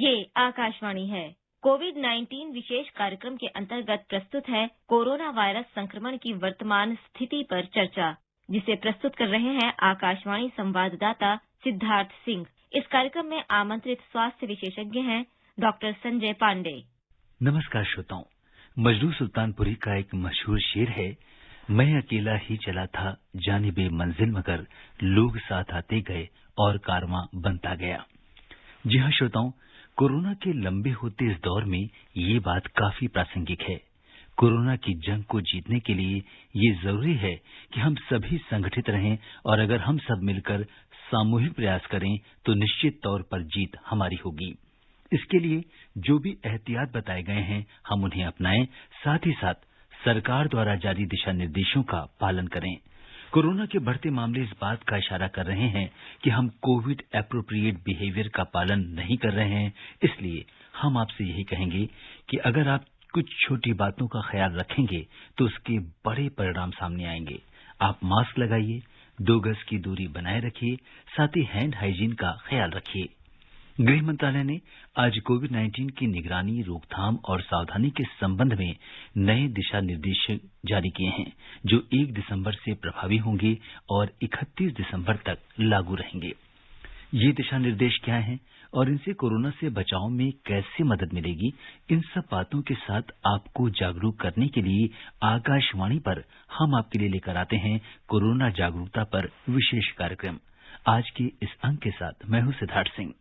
ये आकाशवाणी है। कोविड-19 विशेष कार्यक्रम के अंतर्गत प्रस्तुत है कोरोना वायरस संक्रमण की वर्तमान स्थिति पर चर्चा, जिसे प्रस्तुत कर रहे हैं आकाशवाणी संवाददाता सिद्धार्थ सिंह। इस कार्यक्रम में आमंत्रित स्वास्थ्य विशेषज्ञ हैं डॉक्टर संजय पांडे। नमस्कार श्रोताओं। मजनू सुल्तानपुरी का एक मशहूर शेर है, मैं अकेला ही चला था जानिबे मंजिल मगर लोग साथ आते गए और कारवां बनता गया। जी हाँ श्रोताओं, कोरोना के लंबे होते इस दौर में ये बात काफी प्रासंगिक है। कोरोना की जंग को जीतने के लिए ये जरूरी है कि हम सभी संगठित रहें और अगर हम सब मिलकर सामूहिक प्रयास करें तो निश्चित तौर पर जीत हमारी होगी। इसके लिए जो भी एहतियात बताए गए हैं हम उन्हें अपनाएं, साथ ही साथ सरकार द्वारा जारी दिशा निर्देशों का पालन करें। कोरोना के बढ़ते मामले इस बात का इशारा कर रहे हैं कि हम कोविड एप्रोप्रिएट बिहेवियर का पालन नहीं कर रहे हैं। इसलिए हम आपसे यही कहेंगे कि अगर आप कुछ छोटी बातों का ख्याल रखेंगे तो उसके बड़े परिणाम सामने आएंगे। आप मास्क लगाइए, 2 गज की दूरी बनाए रखिए, साथ ही हैंड हाइजीन का ख्याल रखिए। गृह मंत्रालय ने आज कोविड-19 की निगरानी, रोकथाम और सावधानी के संबंध में नए दिशा निर्देश जारी किए हैं, जो 1 दिसंबर से प्रभावी होंगे और 31 दिसंबर तक लागू रहेंगे। ये दिशा निर्देश क्या हैं और इनसे कोरोना से बचाव में कैसे मदद मिलेगी, इन सब बातों के साथ आपको जागरूक करने के लिए आकाशवाणी पर हम आपके लिए लेकर आते हैं कोरोना जागरूकता पर विशेष कार्यक्रम। आज के इस अंक के साथ मैं हूं सिद्धार्थ सिंह।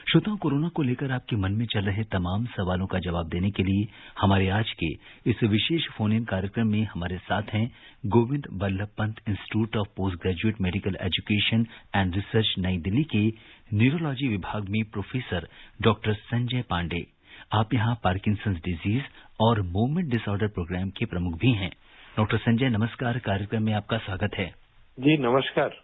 श्रोताओं, कोरोना को लेकर आपके मन में चल रहे तमाम सवालों का जवाब देने के लिए हमारे आज के इस विशेष फोन इन कार्यक्रम में हमारे साथ हैं Govind Ballabh Pant institute of post graduate medical education and research, New Delhi के न्यूरोलॉजी विभाग में प्रोफेसर डॉक्टर संजय पांडे। आप यहाँ पार्किंसंस डिजीज और मूवमेंट डिसऑर्डर प्रोग्राम के प्रमुख भी हैं। डॉक्टर संजय, नमस्कार। कार्यक्रम में आपका स्वागत है। जी नमस्कार।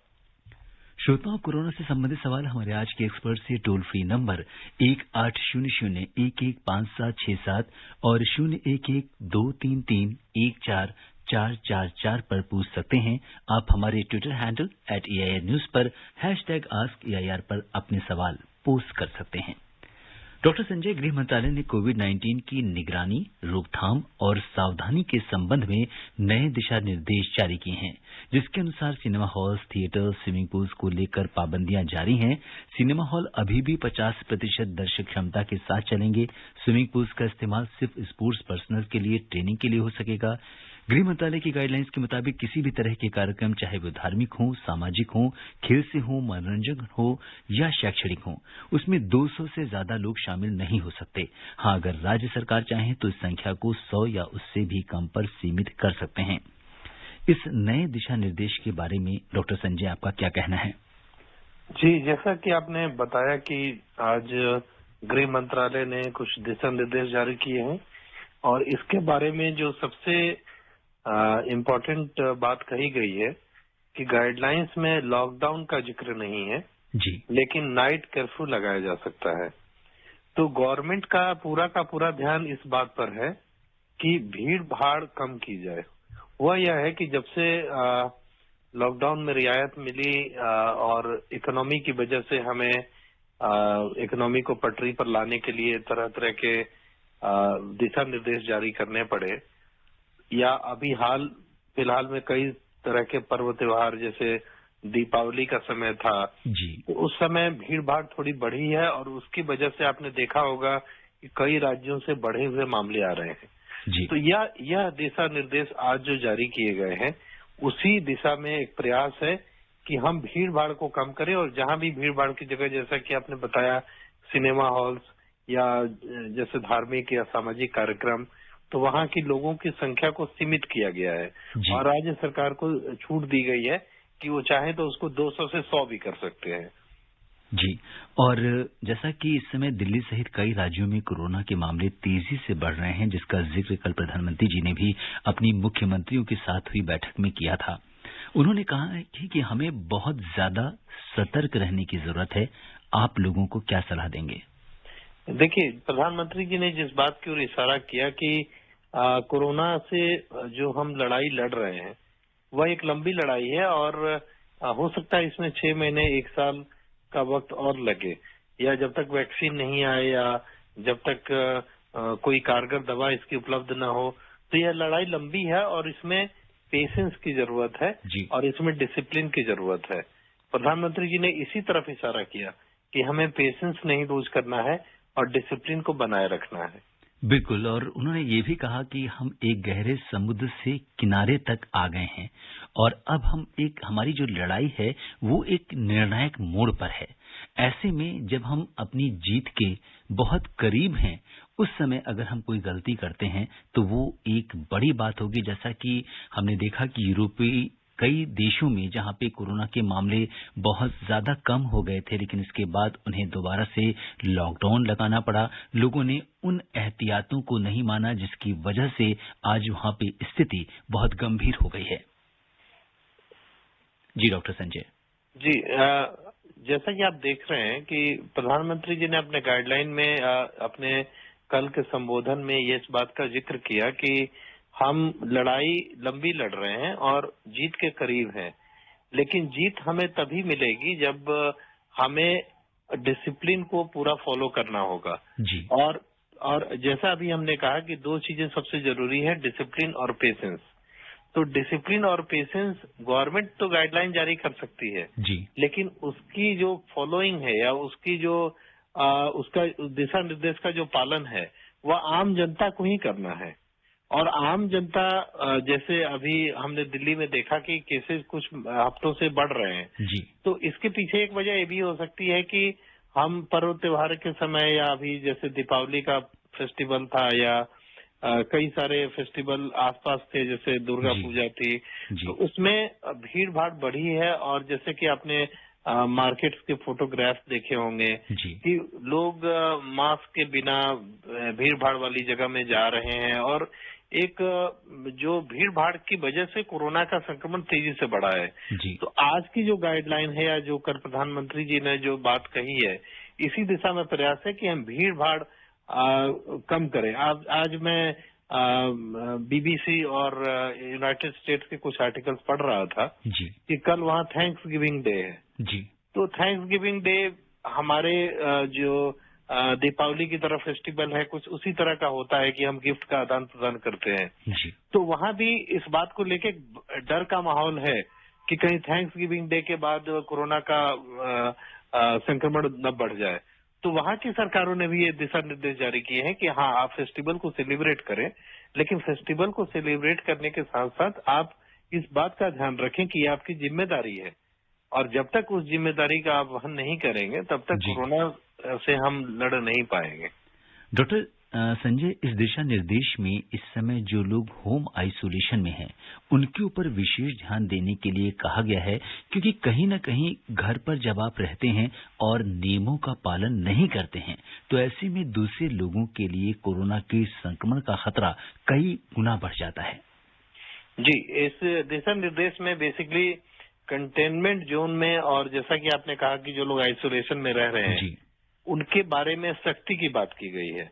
श्रोताओं, कोरोना से संबंधित सवाल हमारे आज के एक्सपर्ट से टोल फ्री नंबर 1800-115767 और 011-233-14444 पर पूछ सकते हैं। आप हमारे ट्विटर हैंडल @AIR News पर #AskAIR पर अपने सवाल पोस्ट कर सकते हैं। डॉक्टर संजय, गृह मंत्रालय ने कोविड-19 की निगरानी, रोकथाम और सावधानी के संबंध में नए दिशा निर्देश जारी किए हैं, जिसके अनुसार cinema halls, theatre, swimming pools को लेकर पाबंदियां जारी हैं। सिनेमा हॉल अभी भी 50% दर्शक क्षमता के साथ चलेंगे। स्विमिंग पूल्स का इस्तेमाल सिर्फ स्पोर्ट्स पर्सनल के लिए, ट्रेनिंग के लिए हो सकेगा। गृह मंत्रालय की गाइडलाइंस के मुताबिक किसी भी तरह के कार्यक्रम, चाहे वो धार्मिक हो, सामाजिक हो, खेल से हो, मनोरंजन हो या शैक्षणिक हो, उसमें 200 से ज्यादा लोग शामिल नहीं हो सकते। हाँ, अगर राज्य सरकार चाहे तो इस संख्या को 100 या उससे भी कम पर सीमित कर सकते हैं। इस नए दिशा निर्देश के बारे में डॉक्टर संजय, आपका क्या कहना है? जी, जैसा कि आपने बताया कि आज गृह मंत्रालय ने कुछ दिशा निर्देश जारी किए हैं और इसके बारे में जो सबसे इम्पोर्टेंट बात कही गई है कि गाइडलाइंस में लॉकडाउन का जिक्र नहीं है जी, लेकिन नाइट कर्फ्यू लगाया जा सकता है। तो गवर्नमेंट का पूरा ध्यान इस बात पर है कि भीड़ भाड़ कम की जाए। वह यह है कि जब से लॉकडाउन में रियायत मिली और इकोनॉमी की वजह से हमें इकोनॉमी को पटरी पर लाने के लिए तरह तरह के दिशा निर्देश जारी करने पड़े, या अभी फिलहाल में कई तरह के पर्व त्योहार जैसे दीपावली का समय था जी, तो उस समय भीड़ भाड़ थोड़ी बढ़ी है और उसकी वजह से आपने देखा होगा कि कई राज्यों से बढ़े हुए मामले आ रहे हैं जी। तो यह दिशा निर्देश आज जो जारी किए गए हैं उसी दिशा में एक प्रयास है कि हम भीड़ भाड़ को कम करें और जहां भी भीड़ भाड़ की जगह, जैसा कि आपने बताया, सिनेमा हॉल्स या जैसे धार्मिक या सामाजिक कार्यक्रम, तो वहां की लोगों की संख्या को सीमित किया गया है और राज्य सरकार को छूट दी गई है कि वो चाहे तो उसको 200 से 100 भी कर सकते हैं। जी, और जैसा कि इस समय दिल्ली सहित कई राज्यों में कोरोना के मामले तेजी से बढ़ रहे हैं, जिसका जिक्र कल प्रधानमंत्री जी ने भी अपनी मुख्यमंत्रियों के साथ हुई बैठक में किया था। उन्होंने कहा है कि हमें बहुत ज्यादा सतर्क रहने की जरूरत है। आप लोगों को क्या सलाह देंगे? देखिए, प्रधानमंत्री जी ने जिस बात की ओर इशारा किया कि कोरोना से जो हम लड़ाई लड़ रहे हैं वह एक लंबी लड़ाई है और हो सकता है इसमें 6 महीने, 1 साल का वक्त और लगे। या जब तक वैक्सीन नहीं आए या जब तक कोई कारगर दवा इसकी उपलब्ध न हो, तो यह लड़ाई लंबी है और इसमें पेशेंस की जरूरत है और इसमें डिसिप्लिन की जरूरत है। प्रधानमंत्री जी ने इसी तरफ इशारा किया कि हमें पेशेंस नहीं लूज करना है और डिसिप्लिन को बनाए रखना है। बिल्कुल, और उन्होंने ये भी कहा कि हम एक गहरे समुद्र से किनारे तक आ गए हैं और अब हमारी जो लड़ाई है वो एक निर्णायक मोड़ पर है। ऐसे में जब हम अपनी जीत के बहुत करीब हैं, उस समय अगर हम कोई गलती करते हैं तो वो एक बड़ी बात होगी। जैसा कि हमने देखा कि यूरोपीय कई देशों में जहां पे कोरोना के मामले बहुत ज्यादा कम हो गए थे, लेकिन इसके बाद उन्हें दोबारा से लॉकडाउन लगाना पड़ा। लोगों ने उन एहतियातों को नहीं माना, जिसकी वजह से आज वहां पे स्थिति बहुत गंभीर हो गई है। जी डॉक्टर संजय जी, जैसा कि आप देख रहे हैं कि प्रधानमंत्री जी ने अपने गाइडलाइन में अपने कल के संबोधन में ये इस बात का जिक्र किया कि हम लड़ाई लंबी लड़ रहे हैं और जीत के करीब हैं, लेकिन जीत हमें तभी मिलेगी जब हमें डिसिप्लिन को पूरा फॉलो करना होगा जी। और जैसा अभी हमने कहा कि दो चीजें सबसे जरूरी है, डिसिप्लिन और पेशेंस। तो डिसिप्लिन और पेशेंस गवर्नमेंट तो गाइडलाइन जारी कर सकती है जी, लेकिन उसकी जो फॉलोइंग है या उसकी जो उसका दिशा निर्देश का जो पालन है वह आम जनता को ही करना है। और आम जनता, जैसे अभी हमने दिल्ली में देखा कि केसेस कुछ हफ्तों से बढ़ रहे हैं जी। तो इसके पीछे एक वजह ये भी हो सकती है कि हम पर्व त्योहार के समय या अभी जैसे दीपावली का फेस्टिवल था या कई सारे फेस्टिवल आसपास थे, जैसे दुर्गा पूजा थी, तो उसमें भीड़ भाड़ बढ़ी है। और जैसे कि आपने मार्केट्स के फोटोग्राफ्स देखे होंगे कि लोग मास्क के बिना भीड़ भाड़ वाली जगह में जा रहे हैं और एक जो भीड़ भाड़ की वजह से कोरोना का संक्रमण तेजी से बढ़ा है। तो आज की जो गाइडलाइन है या जो कल प्रधानमंत्री जी ने जो बात कही है, इसी दिशा में प्रयास है कि हम भीड़ भाड़ कम करें। आज मैं बीबीसी और यूनाइटेड स्टेट्स के कुछ आर्टिकल्स पढ़ रहा था कि कल वहाँ थैंक्स गिविंग डे है जी। तो थैंक्स गिविंग डे हमारे जो दीपावली की तरह फेस्टिवल है कुछ उसी तरह का होता है कि हम गिफ्ट का आदान प्रदान करते हैं जी। तो वहाँ भी इस बात को लेके डर का माहौल है कि कहीं थैंक्स गिविंग डे के बाद कोरोना का संक्रमण न बढ़ जाए। तो वहाँ की सरकारों ने भी ये दिशा निर्देश जारी किए हैं कि हाँ, आप फेस्टिवल को सेलिब्रेट करें, लेकिन फेस्टिवल को सेलिब्रेट करने के साथ साथ आप इस बात का ध्यान रखें कि ये आपकी जिम्मेदारी है और जब तक उस जिम्मेदारी का आप वहन नहीं करेंगे तब तक कोरोना से हम लड़ नहीं पाएंगे। डॉक्टर संजय, इस दिशा निर्देश में इस समय जो लोग होम आइसोलेशन में हैं, उनके ऊपर विशेष ध्यान देने के लिए कहा गया है, क्योंकि कहीं न कहीं घर पर जब आप रहते हैं और नियमों का पालन नहीं करते हैं तो ऐसे में दूसरे लोगों के लिए कोरोना के संक्रमण का खतरा कई गुना बढ़ जाता है। जी, इस दिशा निर्देश में बेसिकली कंटेनमेंट जोन में और जैसा कि आपने कहा कि जो लोग आइसोलेशन में रह रहे हैं उनके बारे में सख्ती की बात की गई है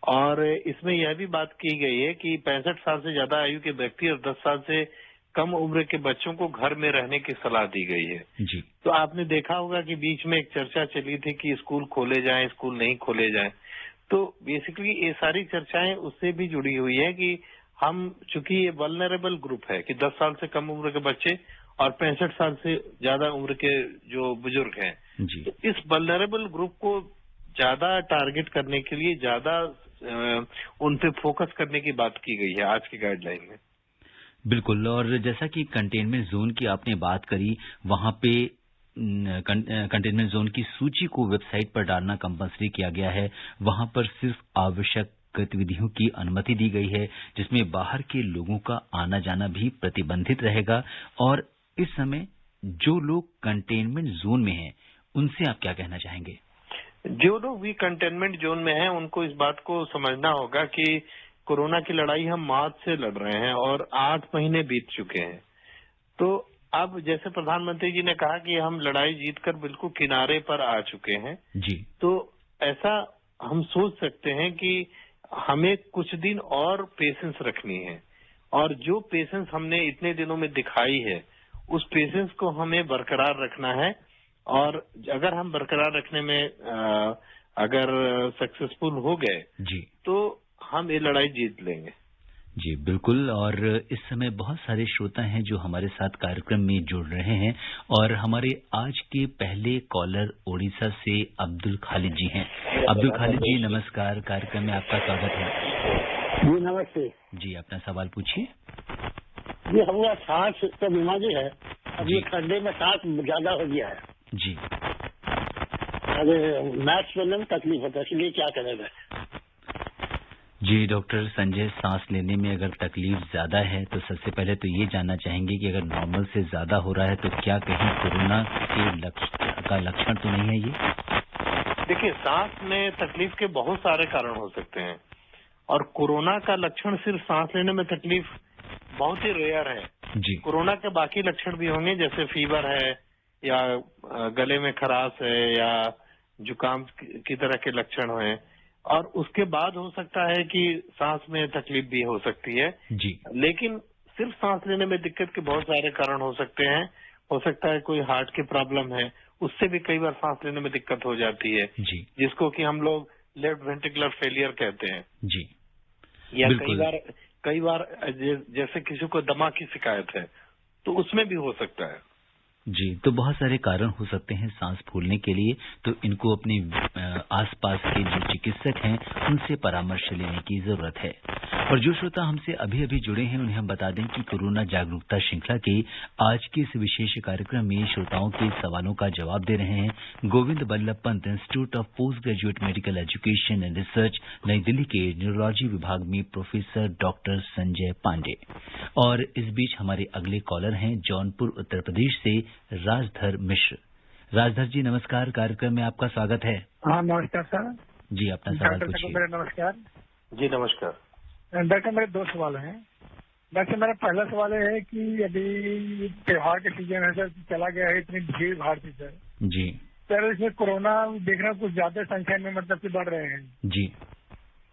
और इसमें यह भी बात की गई है कि 65 साल से ज्यादा आयु के व्यक्ति और 10 साल से कम उम्र के बच्चों को घर में रहने की सलाह दी गई है जी। तो आपने देखा होगा कि बीच में एक चर्चा चली थी कि स्कूल खोले जाएं, स्कूल नहीं खोले जाएं। तो बेसिकली ये सारी चर्चाएं उससे भी जुड़ी हुई है कि हम, चूंकि ये वल्नरेबल ग्रुप है कि 10 साल से कम उम्र के बच्चे और 65 साल से ज्यादा उम्र के जो बुजुर्ग हैं जी। तो इस वल्नरेबल ग्रुप को ज्यादा टारगेट करने के लिए ज्यादा उन पे फोकस करने की बात की गई है आज की गाइडलाइन में। बिल्कुल, और जैसा कि कंटेनमेंट जोन की आपने बात करी, वहां पे कंटेनमेंट जोन की सूची को वेबसाइट पर डालना कंपल्सरी किया गया है। वहां पर सिर्फ आवश्यक गतिविधियों की अनुमति दी गई है, जिसमें बाहर के लोगों का आना जाना भी प्रतिबंधित रहेगा। और इस समय जो लोग कंटेनमेंट जोन में हैं, उनसे आप क्या कहना चाहेंगे? जो लोग भी कंटेनमेंट जोन में हैं उनको इस बात को समझना होगा कि कोरोना की लड़ाई हम मार्च से लड़ रहे हैं और 8 महीने बीत चुके हैं। तो अब जैसे प्रधानमंत्री जी ने कहा कि हम लड़ाई जीतकर बिल्कुल किनारे पर आ चुके हैं जी। तो ऐसा हम सोच सकते हैं कि हमें कुछ दिन और पेशेंस रखनी है और जो पेशेंस हमने इतने दिनों में दिखाई है उस पेशेंस को हमें बरकरार रखना है और अगर हम बरकरार रखने में अगर सक्सेसफुल हो गए जी तो हम ये लड़ाई जीत लेंगे। जी बिल्कुल। और इस समय बहुत सारे श्रोता हैं जो हमारे साथ कार्यक्रम में जुड़ रहे हैं और हमारे आज के पहले कॉलर ओडिशा से अब्दुल खालिद जी हैं। अब्दुल खालिद जी नमस्कार, कार्यक्रम में आपका स्वागत है। जी नमस्ते जी अपना सवाल पूछिए। ये हमारा सांस का बीमारी है, अब जी। ये ठंडे में सांस ज्यादा हो गया है, जी अरे मैच करने में तकलीफ होता है, इसलिए क्या करेगा? जी डॉक्टर संजय, सांस लेने में अगर तकलीफ ज्यादा है तो सबसे पहले तो ये जानना चाहेंगे कि अगर नॉर्मल से ज्यादा हो रहा है तो क्या कहीं कोरोना का लक्षण तो नहीं है ये? देखिए, सांस में तकलीफ के बहुत सारे कारण हो सकते हैं और कोरोना का लक्षण सिर्फ सांस लेने में तकलीफ बहुत ही रेयर है। जी कोरोना के बाकी लक्षण भी होंगे, जैसे फीवर है या गले में खराश है या जुकाम की तरह के लक्षण हैं, और उसके बाद हो सकता है कि सांस में तकलीफ भी हो सकती है। जी लेकिन सिर्फ सांस लेने में दिक्कत के बहुत सारे कारण हो सकते हैं। हो सकता है कोई हार्ट की प्रॉब्लम है, उससे भी कई बार सांस लेने में दिक्कत हो जाती है, जी जिसको कि हम लोग लेफ्ट वेंट्रिकुलर फेलियर कहते हैं। जी या बिल्कुल। कई बार जैसे किसी को दमा की शिकायत है तो उसमें भी हो सकता है। जी, तो बहुत सारे कारण हो सकते हैं सांस फूलने के लिए, तो इनको अपने आसपास के जो चिकित्सक हैं उनसे परामर्श लेने की जरूरत है। और जो श्रोता हमसे अभी अभी जुड़े हैं उन्हें हम बता दें कि कोरोना जागरूकता श्रृंखला के आज के इस विशेष कार्यक्रम में श्रोताओं के सवालों का जवाब दे रहे हैं Govind Ballabh Pant institute of post graduate medical education and research, New Delhi के न्यूरोलॉजी विभाग में प्रोफेसर डॉक्टर संजय पांडे। और इस बीच हमारे अगले कॉलर हैं जौनपुर उत्तर प्रदेश से राजधर मिश्र। राजधर जी नमस्कार, कार्यक्रम में आपका स्वागत है। हाँ नमस्कार सर। जी अपना सवाल डॉक्टर पूछिए। मेरा नमस्कार। जी नमस्कार। डॉक्टर मेरे दो सवाल हैं। डॉक्टर मेरा पहला सवाल है कि अभी त्योहार के सीजन है सर, चला गया है, इतनी भीड़ भाड़ थी सर। जी सर इसमें कोरोना देख रहा हूँ कुछ ज्यादा संख्या में मतलब कि बढ़ रहे हैं। जी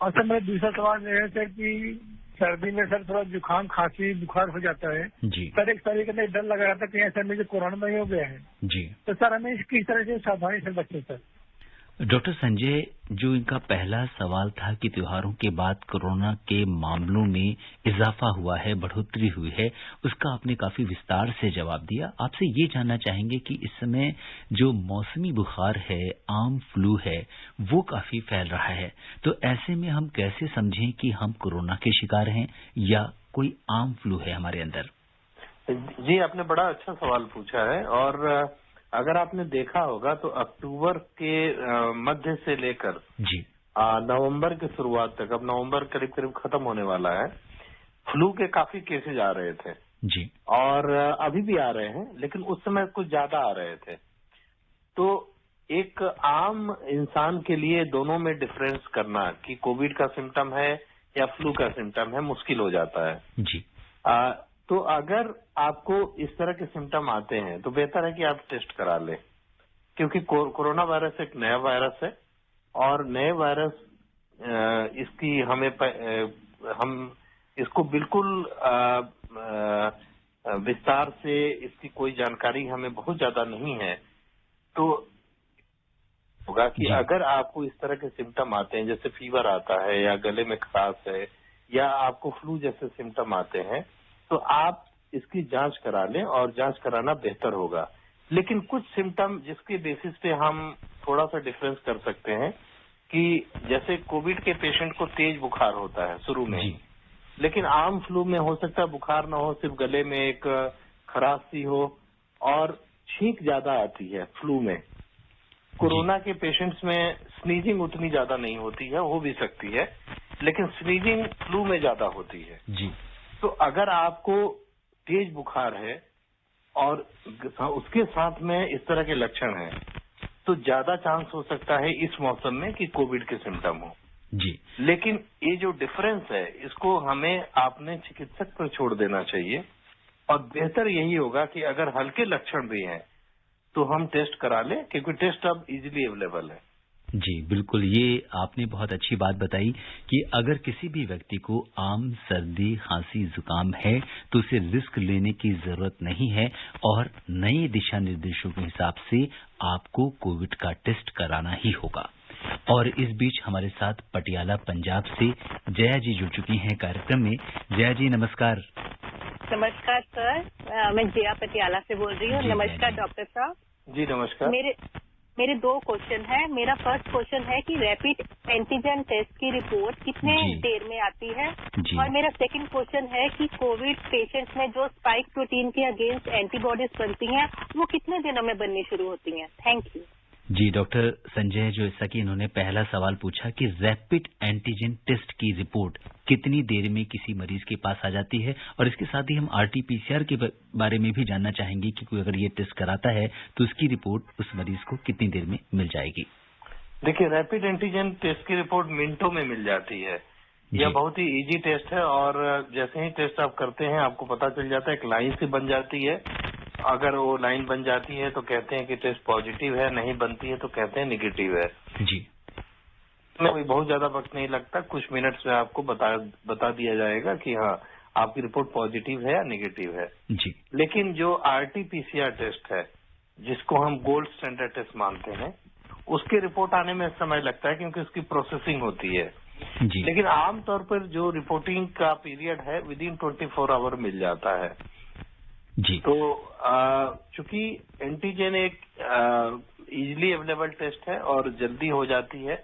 और सर मेरा दूसरा सवाल ये है सर कि सर्दी में सर थोड़ा जुकाम खांसी बुखार हो जाता है जी सर, एक तरीके से डर लग रहा था कि ऐसा मुझे कोरोना नहीं हो गया है, जी तो सर हमें इसकी तरह से सावधानी से बचें सर। डॉक्टर संजय, जो इनका पहला सवाल था कि त्योहारों के बाद कोरोना के मामलों में इजाफा हुआ है, बढ़ोतरी हुई है, उसका आपने काफी विस्तार से जवाब दिया। आपसे ये जानना चाहेंगे कि इस समय जो मौसमी बुखार है, आम फ्लू है, वो काफी फैल रहा है, तो ऐसे में हम कैसे समझें कि हम कोरोना के शिकार हैं या कोई आम फ्लू है हमारे अंदर? जी, आपने बड़ा अच्छा सवाल पूछा है। और अगर आपने देखा होगा तो अक्टूबर के मध्य से लेकर जी नवंबर की शुरुआत तक, अब नवंबर करीब करीब खत्म होने वाला है, फ्लू के काफी केसेज आ रहे थे जी और अभी भी आ रहे हैं, लेकिन उस समय कुछ ज्यादा आ रहे थे। तो एक आम इंसान के लिए दोनों में डिफरेंस करना कि कोविड का सिम्टम है या फ्लू का सिम्टम है मुश्किल हो जाता है। जी तो अगर आपको इस तरह के सिम्टम आते हैं तो बेहतर है कि आप टेस्ट करा लें, क्योंकि कोरोना वायरस एक नया वायरस है और नए वायरस इसकी हम इसको बिल्कुल विस्तार से इसकी कोई जानकारी हमें बहुत ज्यादा नहीं है। तो होगा कि अगर आपको इस तरह के सिम्टम आते हैं, जैसे फीवर आता है या गले में खराश है या आपको फ्लू जैसे सिम्टम आते हैं, तो आप इसकी जांच करा लें और जांच कराना बेहतर होगा। लेकिन कुछ सिम्टम जिसके बेसिस पे हम थोड़ा सा डिफरेंस कर सकते हैं कि जैसे कोविड के पेशेंट को तेज बुखार होता है शुरू में, लेकिन आम फ्लू में हो सकता है बुखार ना हो, सिर्फ गले में एक खराश सी हो और छींक ज्यादा आती है फ्लू में। कोरोना के पेशेंट्स में स्नीजिंग उतनी ज्यादा नहीं होती है, हो भी सकती है, लेकिन स्नीजिंग फ्लू में ज्यादा होती है। जी तो अगर आपको तेज बुखार है और उसके साथ में इस तरह के लक्षण हैं, तो ज्यादा चांस हो सकता है इस मौसम में कि कोविड के सिम्टम हो। जी लेकिन ये जो डिफरेंस है इसको हमें अपने चिकित्सक पर छोड़ देना चाहिए और बेहतर यही होगा कि अगर हल्के लक्षण भी हैं तो हम टेस्ट करा लें, क्योंकि टेस्ट अब इजीली अवेलेबल है। जी बिल्कुल, ये आपने बहुत अच्छी बात बताई कि अगर किसी भी व्यक्ति को आम सर्दी खांसी जुकाम है तो उसे रिस्क लेने की जरूरत नहीं है और नए दिशा निर्देशों के हिसाब से आपको कोविड का टेस्ट कराना ही होगा। और इस बीच हमारे साथ पटियाला पंजाब से जया जी जुड़ चुकी हैं कार्यक्रम में। जया जी नमस्कार। नमस्कार सर, मैं जया पटियाला से बोल रही हूँ। नमस्कार डॉक्टर साहब। जी नमस्कार। मेरे 2 क्वेश्चन है। मेरा फर्स्ट क्वेश्चन है कि रैपिड एंटीजन टेस्ट की रिपोर्ट कितने देर में आती है, और मेरा सेकंड क्वेश्चन है कि कोविड पेशेंट्स में जो स्पाइक प्रोटीन के अगेंस्ट एंटीबॉडीज बनती हैं वो कितने दिनों में बननी शुरू होती हैं? Thank you. जी डॉक्टर संजय, जो जैसा कि इन्होंने पहला सवाल पूछा कि रैपिड एंटीजन टेस्ट की रिपोर्ट कितनी देर में किसी मरीज के पास आ जाती है, और इसके साथ ही हम आरटीपीसीआर के बारे में भी जानना चाहेंगे कि कोई अगर ये टेस्ट कराता है तो उसकी रिपोर्ट उस मरीज को कितनी देर में मिल जाएगी। देखिए, रैपिड एंटीजन टेस्ट की रिपोर्ट मिनटों में मिल जाती है। यह बहुत ही इजी टेस्ट है, और जैसे ही टेस्ट आप करते हैं आपको पता चल जाता है, एक लाइन सी बन जाती है। अगर वो लाइन बन जाती है तो कहते हैं कि टेस्ट पॉजिटिव है, नहीं बनती है तो कहते हैं निगेटिव है। जी, कोई बहुत ज्यादा वक्त नहीं लगता, कुछ मिनट्स में आपको बता दिया जाएगा कि हाँ आपकी रिपोर्ट पॉजिटिव है या निगेटिव है। जी। लेकिन जो आरटीपीसीआर टेस्ट है, जिसको हम गोल्ड स्टैंडर्ड टेस्ट मानते हैं, उसकी रिपोर्ट आने में समय लगता है क्योंकि उसकी प्रोसेसिंग होती है। जी। लेकिन आमतौर पर जो रिपोर्टिंग का पीरियड है विदिन 24 आवर मिल जाता है। जी। तो चूंकि एंटीजन एक इजीली अवेलेबल टेस्ट है और जल्दी हो जाती है,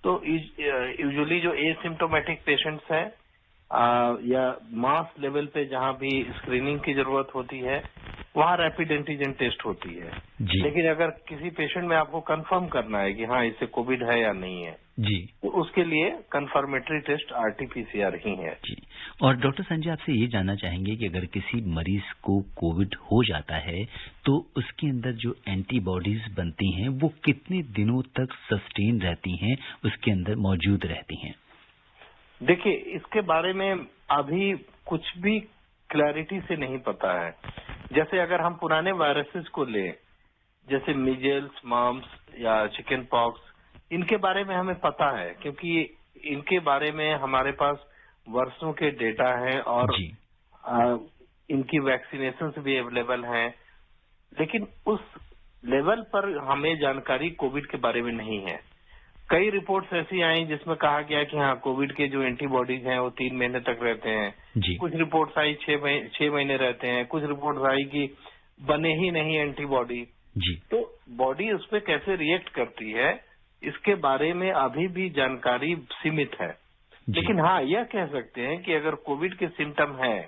तो यूजुअली जो एसिम्प्टोमेटिक पेशेंट्स हैं या मास लेवल पे जहां भी स्क्रीनिंग की जरूरत होती है वहां रैपिड एंटीजन टेस्ट होती है। लेकिन अगर किसी पेशेंट में आपको कंफर्म करना है कि हाँ इससे कोविड है या नहीं है, जी, तो उसके लिए कंफर्मेटरी टेस्ट आरटीपीसीआर ही है। जी। और डॉक्टर संजय, आपसे ये जानना चाहेंगे कि अगर किसी मरीज को कोविड हो जाता है तो उसके अंदर जो एंटीबॉडीज बनती हैं वो कितने दिनों तक सस्टेन रहती हैं, उसके अंदर मौजूद रहती हैं? देखिए, इसके बारे में अभी कुछ भी क्लैरिटी से नहीं पता है। जैसे अगर हम पुराने वायरसेस को लें, जैसे मीजल्स, मम्स या चिकन पॉक्स, इनके बारे में हमें पता है क्योंकि इनके बारे में हमारे पास वर्षों के डेटा हैं और इनकी वैक्सीनेशन भी अवेलेबल हैं। लेकिन उस लेवल पर हमें जानकारी कोविड के बारे में नहीं है। कई रिपोर्ट्स ऐसी आई जिसमें कहा गया कि हाँ कोविड के जो एंटीबॉडीज हैं वो 3 महीने तक रहते हैं। कुछ रिपोर्ट्स आई 6 महीने रहते हैं। कुछ रिपोर्ट्स आई कि बने ही नहीं एंटीबॉडी। तो बॉडी उस पर कैसे रिएक्ट करती है इसके बारे में अभी भी जानकारी सीमित है। लेकिन हाँ यह कह सकते हैं कि अगर कोविड के सिम्टम है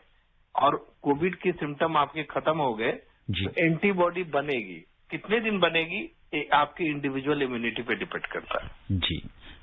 और कोविड के सिम्टम आपके खत्म हो गए तो एंटीबॉडी बनेगी। कितने दिन बनेगी आपकी इंडिविजुअल इम्यूनिटी पे डिपेंड करता है। जी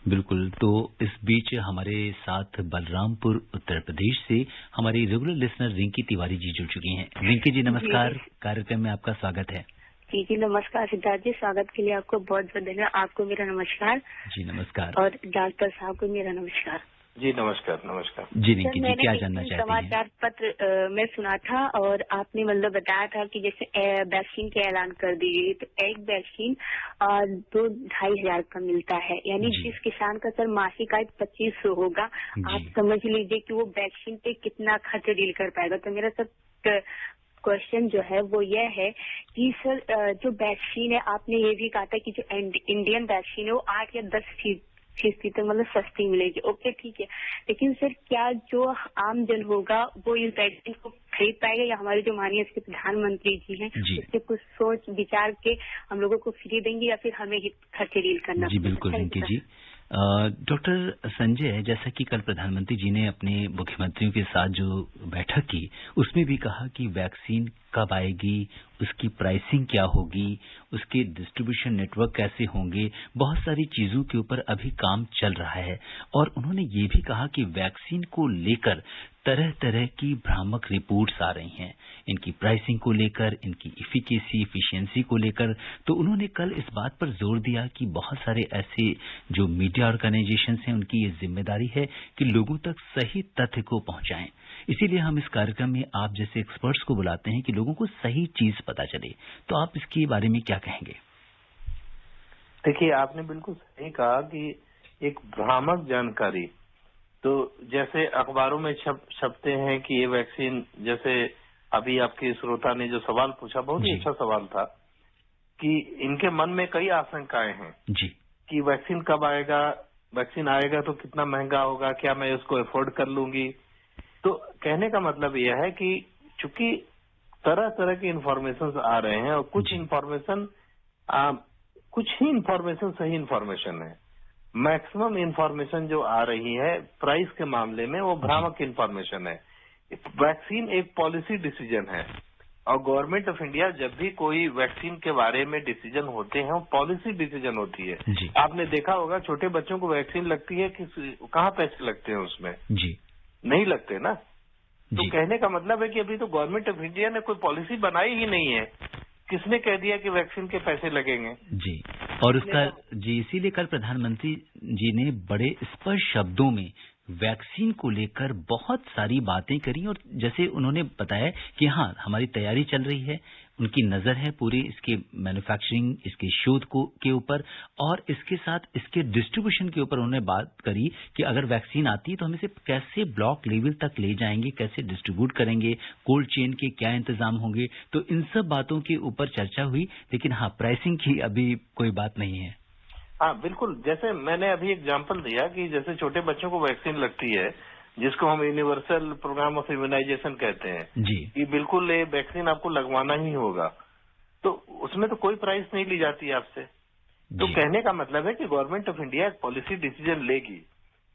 बिल्कुल। तो इस बीच हमारे साथ बलरामपुर उत्तर प्रदेश से हमारी रेगुलर लिसनर रिंकी तिवारी जी जुड़ चुकी हैं। रिंकी जी नमस्कार, कार्यक्रम में आपका स्वागत है। जी नमस्कार सिद्धार्थ जी, स्वागत के लिए आपको बहुत बहुत धन्यवाद। आपको मेरा नमस्कार। जी नमस्कार। और डॉक्टर साहब को मेरा नमस्कार। जी नमस्कार। नमस्कार जी रिंकी जी, क्या जानना चाहती हैं? समाचार पत्र में सुना था और आपने मतलब बताया था कि जैसे वैक्सीन के ऐलान कर दिए तो एक वैक्सीन 2-2.5 हजार का मिलता है, यानी जिस किसान का सर मासिक आय 2500 होगा, आप समझ लीजिए कि वो वैक्सीन पे कितना खर्च डील कर पाएगा। तो मेरा सर क्वेश्चन जो है वो ये है कि सर जो वैक्सीन है, आपने ये भी कहा था कि जो इंडियन वैक्सीन है वो 8 या 10% तक मतलब सस्ती मिलेगी। ओके ठीक है, लेकिन सर क्या जो आम जन होगा वो इस वैक्सीन को खरीद पाएगा, या हमारे जो माननीय इसके प्रधानमंत्री जी हैं उससे कुछ सोच विचार के हम लोगों को फ्री देंगे या फिर हमें ही खर्चे डील करना? जी बिल्कुल रिंकी जी। डॉक्टर संजय, जैसा कि कल प्रधानमंत्री जी ने अपने मुख्यमंत्रियों के साथ जो बैठक की उसमें भी कहा कि वैक्सीन कब आएगी, उसकी प्राइसिंग क्या होगी, उसके डिस्ट्रीब्यूशन नेटवर्क कैसे होंगे, बहुत सारी चीजों के ऊपर अभी काम चल रहा है। और उन्होंने ये भी कहा कि वैक्सीन को लेकर तरह तरह की भ्रामक रिपोर्ट्स आ रही हैं, इनकी प्राइसिंग को लेकर, इनकी इफिशिएंसी को लेकर। तो उन्होंने कल इस बात पर जोर दिया कि बहुत सारे ऐसे जो मीडिया ऑर्गेनाइजेशंस हैं उनकी ये जिम्मेदारी है कि लोगों तक सही तथ्य को पहुंचाएं। इसीलिए हम इस कार्यक्रम में आप जैसे एक्सपर्ट्स को बुलाते हैं कि लोगों को सही चीज पता चले। तो आप इसके बारे में क्या कहेंगे? देखिए, आपने बिल्कुल सही कहा कि एक भ्रामक जानकारी, तो जैसे अखबारों में छपते हैं कि ये वैक्सीन, जैसे अभी आपके श्रोता ने जो सवाल पूछा बहुत ही अच्छा सवाल था कि इनके मन में कई आशंकाएं हैं जी कि वैक्सीन कब आएगा, वैक्सीन आएगा तो कितना महंगा होगा, क्या मैं उसको अफोर्ड कर लूंगी। तो कहने का मतलब यह है कि चूंकि तरह तरह के इंफॉर्मेशन आ रहे हैं और कुछ इंफॉर्मेशन कुछ ही इंफॉर्मेशन सही इंफॉर्मेशन है, मैक्सिमम इंफॉर्मेशन जो आ रही है प्राइस के मामले में वो भ्रामक इंफॉर्मेशन है। वैक्सीन एक पॉलिसी डिसीजन है और गवर्नमेंट ऑफ इंडिया जब भी कोई वैक्सीन के बारे में डिसीजन होते हैं वो पॉलिसी डिसीजन होती है। जी आपने देखा होगा छोटे बच्चों को वैक्सीन लगती है कि कहाँ पैसे लगते हैं उसमें, जी नहीं लगते ना। तो जी कहने का मतलब है कि अभी तो गवर्नमेंट ऑफ इंडिया ने कोई पॉलिसी बनाई ही नहीं है, किसने कह दिया कि वैक्सीन के पैसे लगेंगे। जी और उसका जी इसीलिए कल प्रधानमंत्री जी ने बड़े स्पष्ट शब्दों में वैक्सीन को लेकर बहुत सारी बातें करी और जैसे उन्होंने बताया कि हाँ हमारी तैयारी चल रही है, उनकी नजर है पूरी इसके मैन्युफैक्चरिंग, इसके शोध को के ऊपर और इसके साथ इसके डिस्ट्रीब्यूशन के ऊपर उन्होंने बात करी कि अगर वैक्सीन आती है तो हम इसे कैसे ब्लॉक लेवल तक ले जाएंगे, कैसे डिस्ट्रीब्यूट करेंगे, कोल्ड चेन के क्या इंतजाम होंगे। तो इन सब बातों के ऊपर चर्चा हुई, लेकिन हाँ प्राइसिंग की अभी कोई बात नहीं है। हाँ बिल्कुल, जैसे मैंने अभी एग्जांपल दिया कि जैसे छोटे बच्चों को वैक्सीन लगती है जिसको हम यूनिवर्सल प्रोग्राम ऑफ इम्यूनाइजेशन कहते हैं जी कि बिल्कुल ये वैक्सीन आपको लगवाना ही होगा, तो उसमें तो कोई प्राइस नहीं ली जाती आपसे। तो कहने का मतलब है कि गवर्नमेंट ऑफ इंडिया एक पॉलिसी डिसीजन लेगी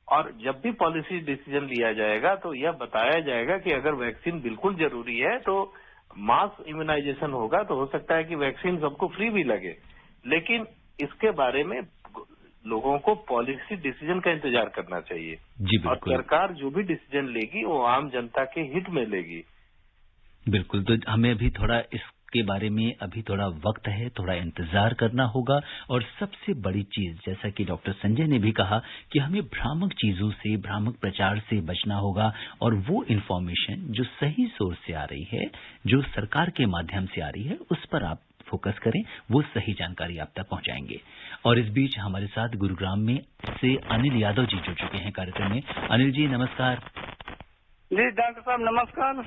और जब भी पॉलिसी डिसीजन लिया जाएगा तो यह बताया जाएगा कि अगर वैक्सीन बिल्कुल जरूरी है तो मास इम्यूनाइजेशन होगा, तो हो सकता है कि वैक्सीन सबको फ्री भी लगे, लेकिन इसके बारे में लोगों को पॉलिसी डिसीजन का इंतजार करना चाहिए। जी और बिल्कुल सरकार जो भी डिसीजन लेगी वो आम जनता के हित में लेगी। बिल्कुल, तो हमें अभी थोड़ा इसके बारे में अभी थोड़ा वक्त है, थोड़ा इंतजार करना होगा। और सबसे बड़ी चीज जैसा कि डॉक्टर संजय ने भी कहा कि हमें भ्रामक चीजों से, भ्रामक प्रचार से बचना होगा और वो इन्फॉर्मेशन जो सही सोर्स से आ रही है, जो सरकार के माध्यम से आ रही है, उस पर आप फोकस करें, वो सही जानकारी आप तक पहुंचाएंगे। और इस बीच हमारे साथ गुरुग्राम में से अनिल यादव जी जुड़ चुके हैं कार्यक्रम में। अनिल जी नमस्कार। जी डॉक्टर साहब नमस्कार।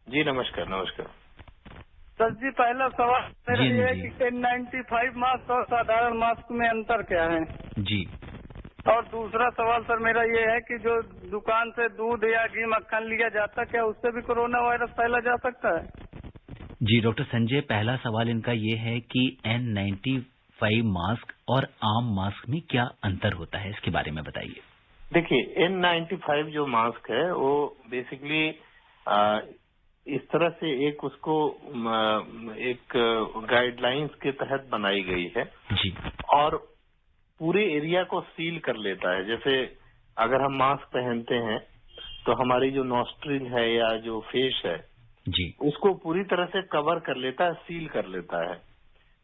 जी नमस्कार। नमस्कार सर जी, पहला सवाल मेरा जी, ये है जी। कि N95 मास्क और साधारण मास्क में अंतर क्या है? जी और दूसरा सवाल सर मेरा ये है कि जो दुकान से दूध या घी मक्खन लिया जाता है, क्या उससे भी कोरोना वायरस फैला जा सकता है? जी डॉक्टर संजय, पहला सवाल इनका ये है कि N95 मास्क और आम मास्क में क्या अंतर होता है, इसके बारे में बताइए। देखिए, N95 जो मास्क है वो बेसिकली इस तरह से एक उसको एक गाइडलाइंस के तहत बनाई गई है जी और पूरे एरिया को सील कर लेता है। जैसे अगर हम मास्क पहनते हैं तो हमारी जो नॉस्ट्रिल है या जो फेस है जी उसको पूरी तरह से कवर कर लेता है, सील कर लेता है।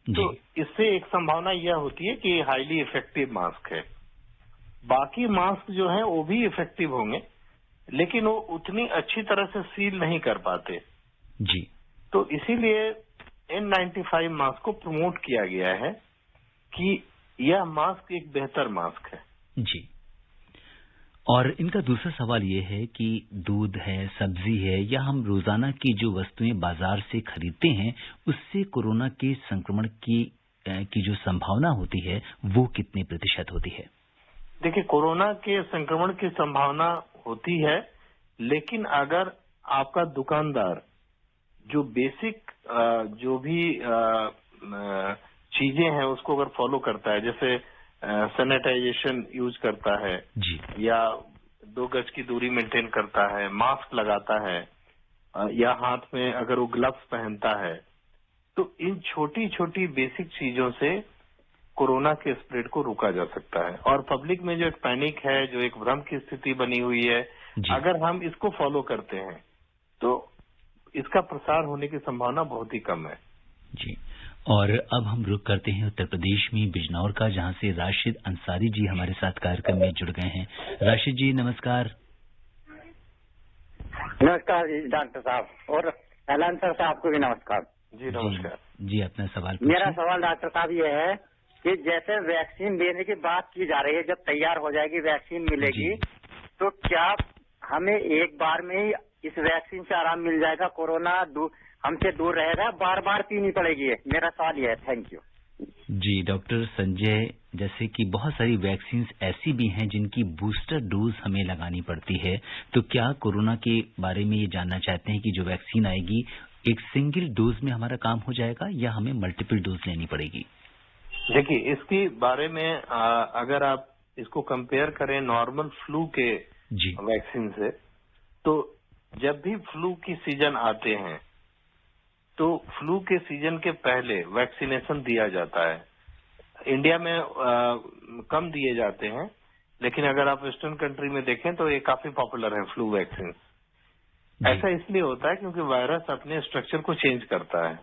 जी तो इससे एक संभावना यह होती है कि हाईली इफेक्टिव मास्क है। बाकी मास्क जो है वो भी इफेक्टिव होंगे, लेकिन वो उतनी अच्छी तरह से सील नहीं कर पाते। जी तो इसीलिए N95 मास्क को प्रमोट किया गया है कि यह मास्क एक बेहतर मास्क है। जी और इनका दूसरा सवाल ये है कि दूध है, सब्जी है या हम रोजाना की जो वस्तुएं बाजार से खरीदते हैं, उससे कोरोना के संक्रमण की जो संभावना होती है वो कितने प्रतिशत होती है? देखिए, कोरोना के संक्रमण की संभावना होती है, लेकिन अगर आपका दुकानदार जो बेसिक जो भी चीजें हैं उसको अगर फॉलो करता है, जैसे सैनिटाइजेशन यूज करता है जी या 2 गज की दूरी मेंटेन करता है, मास्क लगाता है या हाथ में अगर वो ग्लव्स पहनता है, तो इन छोटी छोटी बेसिक चीजों से कोरोना के स्प्रेड को रोका जा सकता है। और पब्लिक में जो एक पैनिक है, जो एक भ्रम की स्थिति बनी हुई है, अगर हम इसको फॉलो करते हैं तो इसका प्रसार होने की संभावना बहुत ही कम है। जी और अब हम रुख करते हैं उत्तर प्रदेश में बिजनौर का, जहां से राशिद अंसारी जी हमारे साथ कार्यक्रम में जुड़ गए हैं। राशिद जी नमस्कार। नमस्कार जी डॉक्टर साहब, और एलान सर साहब को भी नमस्कार। जी नमस्कार। जी अपना सवाल मेरा पूछिए। सवाल डॉक्टर साहब ये है कि जैसे वैक्सीन देने की बात की जा रही है, जब तैयार हो जाएगी वैक्सीन मिलेगी, तो क्या हमें एक बार में ही इस वैक्सीन से आराम मिल जाएगा, कोरोना हमसे दूर रहेगा, बार बार पीनी पड़ेगी? मेरा सवाल ये है। Thank you. जी डॉक्टर संजय, जैसे कि बहुत सारी वैक्सीन ऐसी भी हैं जिनकी बूस्टर डोज हमें लगानी पड़ती है, तो क्या कोरोना के बारे में ये जानना चाहते हैं कि जो वैक्सीन आएगी एक सिंगल डोज में हमारा काम हो जाएगा या हमें मल्टीपल डोज लेनी पड़ेगी? देखिए, इसके बारे में अगर आप इसको कंपेयर करें नॉर्मल फ्लू के जी वैक्सीन से, तो जब भी फ्लू की सीजन आते हैं तो फ्लू के सीजन के पहले वैक्सीनेशन दिया जाता है। इंडिया में कम दिए जाते हैं, लेकिन अगर आप वेस्टर्न कंट्री में देखें तो ये काफी पॉपुलर है फ्लू वैक्सीन। ऐसा इसलिए होता है क्योंकि वायरस अपने स्ट्रक्चर को चेंज करता है।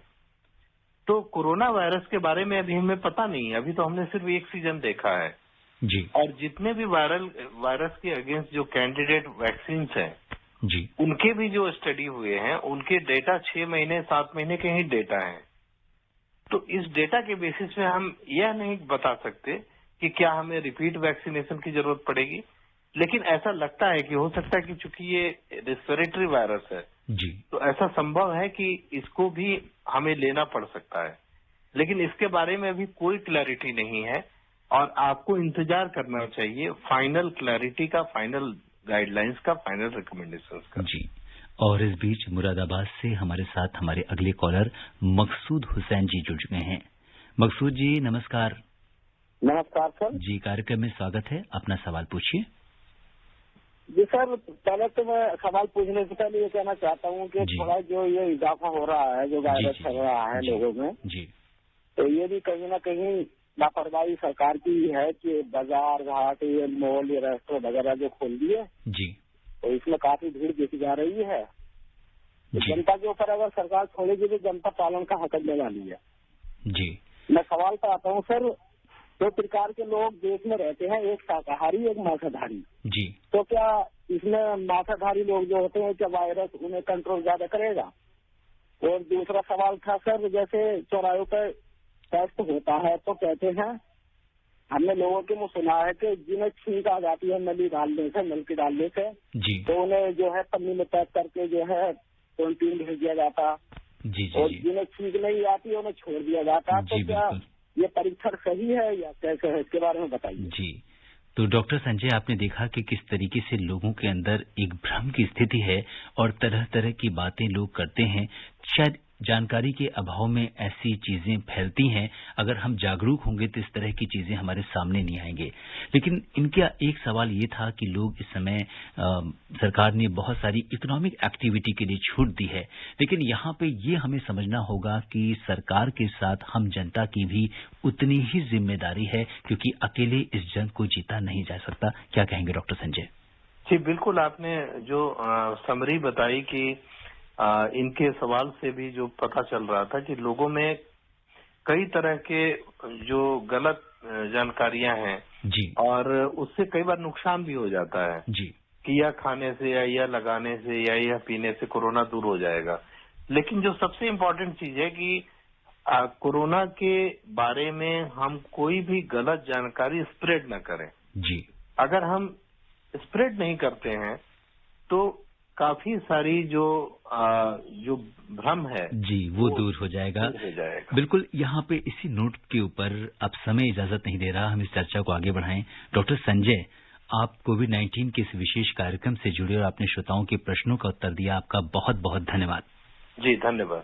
तो कोरोना वायरस के बारे में अभी हमें पता नहीं है, अभी तो हमने सिर्फ एक सीजन देखा है जी और जितने भी वायरस के अगेंस्ट जो कैंडिडेट वैक्सीन हैं जी उनके भी जो स्टडी हुए हैं उनके डेटा 6 महीने 7 महीने के ही डेटा हैं। तो इस डेटा के बेसिस पे हम यह नहीं बता सकते कि क्या हमें रिपीट वैक्सीनेशन की जरूरत पड़ेगी, लेकिन ऐसा लगता है कि हो सकता है कि चूंकि ये रेस्पिरेटरी वायरस है जी तो ऐसा संभव है कि इसको भी हमें लेना पड़ सकता है, लेकिन इसके बारे में अभी कोई क्लैरिटी नहीं है और आपको इंतजार करना चाहिए फाइनल क्लैरिटी का, फाइनल गाइडलाइंस का, फाइनल रिकमेंडेशंस का। जी। और इस बीच मुरादाबाद से हमारे साथ हमारे अगले कॉलर मकसूद हुसैन जी जुड़ चुके हैं। मकसूद जी नमस्कार। नमस्कार सर जी, कार्यक्रम में स्वागत है, अपना सवाल पूछिए। जी सर, पहले तो मैं सवाल पूछने से पहले ये कहना चाहता हूँ कि जी। थोड़ा जो ये इजाफा हो रहा है, जो वायरस चल रहा है जी, लोगों में, जी तो ये भी कहीं ना कहीं लापरवाही सरकार की है कि बाजार घाट, ये मॉल, ये रेस्टोरेंट वगैरह जो खोल दिए, जी तो इसमें काफी भीड़ देखी जा रही है। तो जी जनता के ऊपर अगर सरकार छोड़ेगी तो जनता पालन का हक देने वाली है। जी मैं सवाल पे आता हूँ सर, दो प्रकार के लोग देश में रहते हैं, एक शाकाहारी एक मांसाहारी। जी तो क्या इसमें मांसाहारी लोग जो होते हैं क्या वायरस उन्हें कंट्रोल ज्यादा करेगा? और दूसरा सवाल था सर, जैसे चौराहों पर टेस्ट होता है तो कहते हैं, हमने लोगों के मुंह सुना है कि जिन्हें छींक आ जाती है नली डालने से, नलकी डालने से, जी तो उन्हें जो है पन्नी में पैक करके जो है क्वारंटीन भेज दिया जाता, जी और जी जिन्हें छींक नहीं आती उन्हें छोड़ दिया जाता। जी, तो क्या बिल्कुल। ये परीक्षण सही है या कैसे है, इसके बारे में बताइए। जी। तो डॉक्टर संजय, आपने देखा कि किस तरीके से लोगों के अंदर एक भ्रम की स्थिति है और तरह तरह की बातें लोग करते हैं। शायद जानकारी के अभाव में ऐसी चीजें फैलती हैं। अगर हम जागरूक होंगे तो इस तरह की चीजें हमारे सामने नहीं आएंगे। लेकिन इनका एक सवाल ये था कि लोग इस समय सरकार ने बहुत सारी इकोनॉमिक एक्टिविटी के लिए छूट दी है, लेकिन यहाँ पे ये हमें समझना होगा कि सरकार के साथ हम जनता की भी उतनी ही जिम्मेदारी है, क्योंकि अकेले इस जंग को जीता नहीं जा सकता। क्या कहेंगे डॉक्टर संजय? जी बिल्कुल, आपने जो समरी बताई कि इनके सवाल से भी जो पता चल रहा था कि लोगों में कई तरह के जो गलत जानकारियां हैं जी और उससे कई बार नुकसान भी हो जाता है जी कि यह खाने से या यह लगाने से या यह पीने से कोरोना दूर हो जाएगा। लेकिन जो सबसे इम्पोर्टेंट चीज है कि कोरोना के बारे में हम कोई भी गलत जानकारी स्प्रेड न करें। जी अगर हम स्प्रेड नहीं करते हैं तो काफी सारी जो भ्रम है जी वो दूर हो जाएगा। बिल्कुल, यहाँ पे इसी नोट के ऊपर अब समय इजाजत नहीं दे रहा, हम इस चर्चा को आगे बढ़ाएं। डॉक्टर संजय, आप कोविड-19 के इस विशेष कार्यक्रम से जुड़े और आपने श्रोताओं के प्रश्नों का उत्तर दिया, आपका बहुत बहुत धन्यवाद। जी धन्यवाद।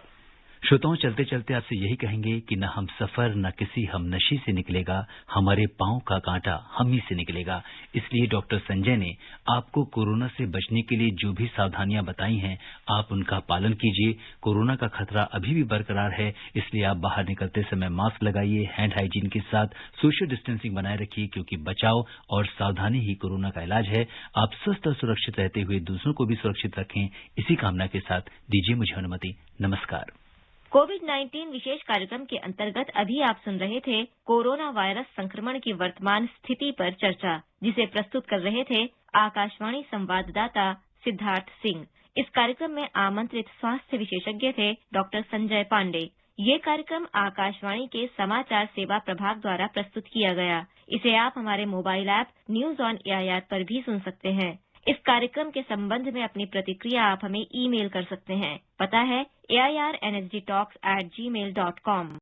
श्रोताओं, चलते चलते आपसे यही कहेंगे कि न हम सफर न किसी हमनशी से निकलेगा, हमारे पांव का कांटा हम ही से निकलेगा। इसलिए डॉक्टर संजय ने आपको कोरोना से बचने के लिए जो भी सावधानियां बताई हैं, आप उनका पालन कीजिए। कोरोना का खतरा अभी भी बरकरार है, इसलिए आप बाहर निकलते समय मास्क लगाइए, हैंड हाइजीन के साथ सोशल डिस्टेंसिंग बनाए रखिए, क्योंकि बचाव और सावधानी ही कोरोना का इलाज है। आप स्वस्थ और सुरक्षित रहते हुए दूसरों को भी सुरक्षित रखें, इसी कामना के साथ दीजिए मुझे अनुमति। नमस्कार। कोविड-19 विशेष कार्यक्रम के अंतर्गत अभी आप सुन रहे थे कोरोना वायरस संक्रमण की वर्तमान स्थिति पर चर्चा, जिसे प्रस्तुत कर रहे थे आकाशवाणी संवाददाता सिद्धार्थ सिंह। इस कार्यक्रम में आमंत्रित स्वास्थ्य विशेषज्ञ थे डॉक्टर संजय पांडे। ये कार्यक्रम आकाशवाणी के समाचार सेवा प्रभाग द्वारा प्रस्तुत किया गया। इसे आप हमारे mobile app news on AIR पर भी सुन सकते हैं। इस कार्यक्रम के संबंध में अपनी प्रतिक्रिया आप हमें ईमेल कर सकते हैं। पता है AIRNSDTalks@gmail.com।